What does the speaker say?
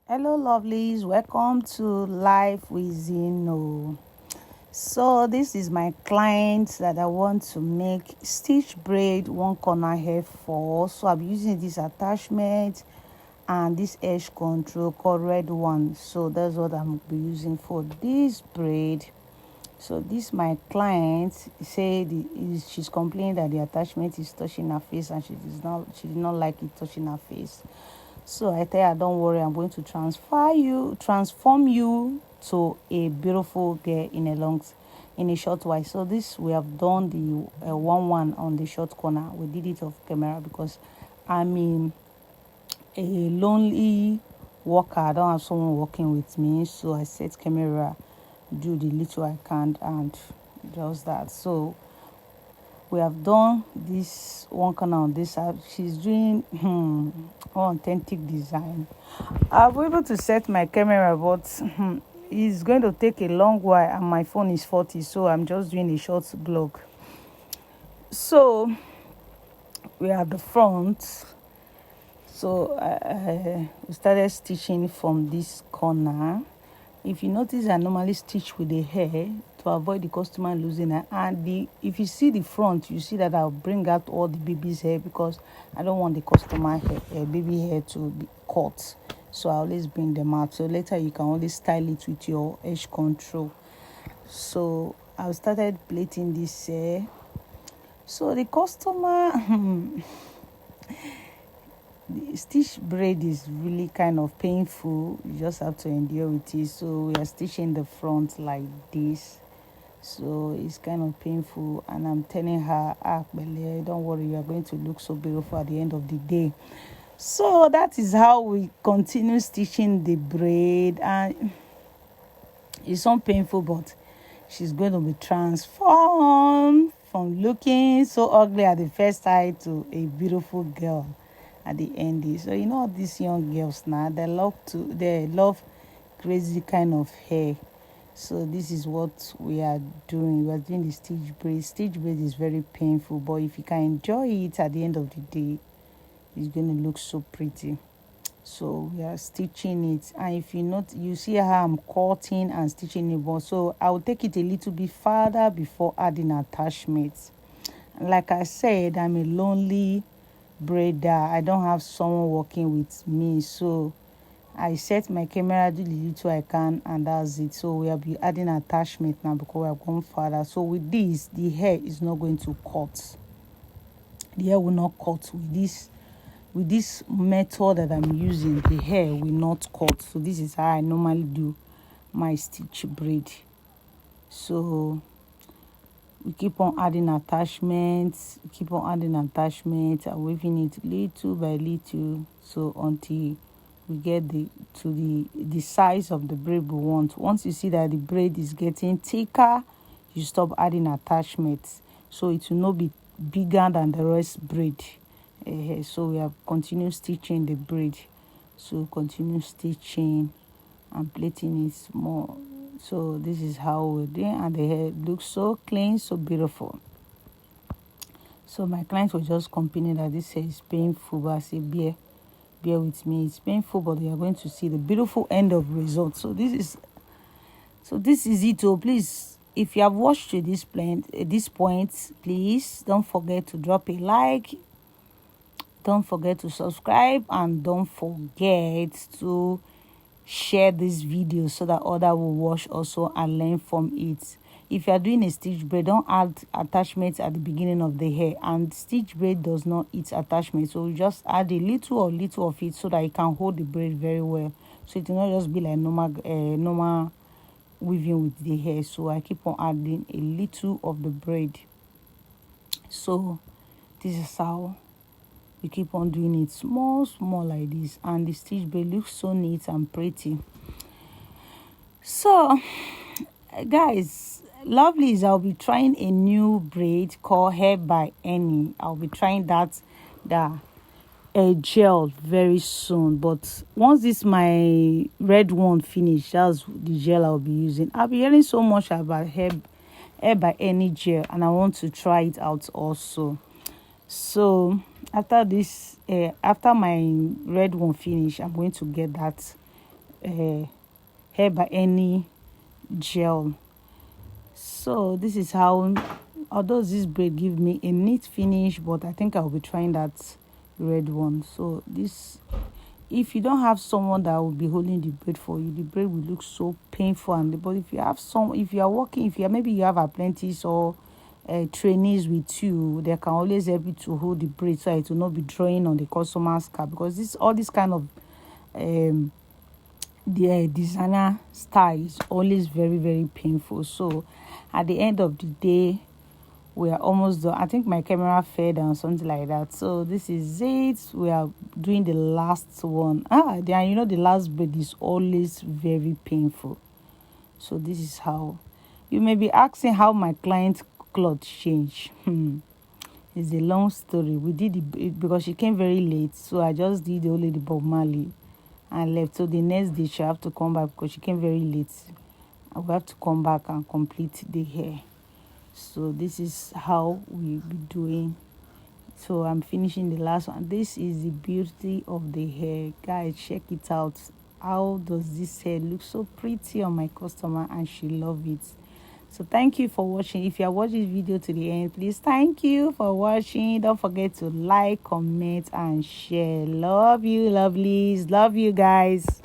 Hello, lovelies. Welcome to Life with Zino. So, this is my client that I want to make stitch braid one corner hair for. So, I'm using this attachment and this edge control called red one. So, that's what I'm be using for this braid. So, this my client said she's complaining that the attachment is touching her face and she did not like it touching her face. So I tell her, don't worry, I'm going to transform you to a beautiful girl in a short while. So this we have done the 1-1 on the short corner. We did it off camera because I'm a lonely worker. I don't have someone working with me, so I set camera, do the little I can, and just that. So we have done this one corner on this side. She's doing authentic design. I'll be able to set my camera, but it's going to take a long while, and my phone is 40, so I'm just doing a short blog. So we are at the front. So we started stitching from this corner. If you notice, I normally stitch with the hair to avoid the customer losing it. And if you see the front, you see that I'll bring out all the baby's hair because I don't want the customer hair, baby hair to be cut. So I always bring them out. So later you can always style it with your edge control. So I started plaiting this hair. So the customer, the stitch braid is really kind of painful. You just have to endure with it. So we are stitching the front like this. So it's kind of painful, and I'm telling her, Bele, don't worry, you are going to look so beautiful at the end of the day. So that is how we continue stitching the braid, and it's not painful, but she's going to be transformed from looking so ugly at the first sight to a beautiful girl at the end. So you know these young girls now, they love crazy kind of hair. So this is what we are doing. We are doing the stitch braid. Stitch braid is very painful, but if you can enjoy it at the end of the day, it's going to look so pretty. So we are stitching it, and if you see how I'm cutting and stitching it, but so I will take it a little bit further before adding attachments. Like I said, I'm a lonely braider. I don't have someone working with me, so I set my camera, do the little I can, and that's it. So we will be adding attachment now because we have gone further. So with this, the hair is not going to cut. The hair will not cut with this method that I'm using. The hair will not cut. So this is how I normally do my stitch braid. So we keep on adding attachments, and weaving it little by little, so until we get the size of the braid we want. Once you see that the braid is getting thicker, you stop adding attachments, so it will not be bigger than the rest braid. So we have continued stitching the braid. So continue stitching and plaiting it more. So this is how we're doing, and the hair looks so clean, so beautiful. So my client was just complaining that this hair is painful, but I say bear with me. It's painful, but you are going to see the beautiful end of result. So this is it. Oh, please, if you have watched to this point, please don't forget to drop a like. Don't forget to subscribe, and don't forget to share this video so that others will watch also and learn from it. If you are doing a stitch braid, don't add attachments at the beginning of the hair, and stitch braid does not eat attachment, so you just add a little of it so that it can hold the braid very well, so it will not just be like normal weaving with the hair. So I keep on adding a little of the braid. So this is how we keep on doing it, small like this, and the stitch braid looks so neat and pretty. So guys, lovelies, I'll be trying a new braid called Hair by Annie. I'll be trying a gel very soon, but once this my red one finish, that's the gel I'll be using. I'll be hearing so much about hair by Annie gel, and I want to try it out also. So after my red one finish, I'm going to get that hair by any gel. So this is how, although this braid give me a neat finish, but I think I'll be trying that red one. So this, if you don't have someone that will be holding the braid for you, the braid will look so painful. And but if you have some, if you are working, if you are, maybe you have apprentice or trainees with you, they can always help you to hold the braid so it will not be drawing on the customer's scalp, because this, all this kind of the designer style is always very, very painful. So at the end of the day, we are almost done. I think my camera fell down, something like that. So this is it. We are doing the last one. Then you know the last braid is always very painful. So this is how. You may be asking how my client cloth changed. It's a long story. We did it because she came very late, so I just did the old lady Bob Marley and left. So the next day she have to come back because she came very late. I will have to come back and complete the hair. So this is how we be doing. So I'm finishing the last one. This is the beauty of the hair, guys. Check it out. How does this hair look so pretty on my customer, and she love it. So thank you for watching. If you are watching this video to the end, please, thank you for watching. Don't forget to like, comment, and share. Love you, lovelies. Love you guys.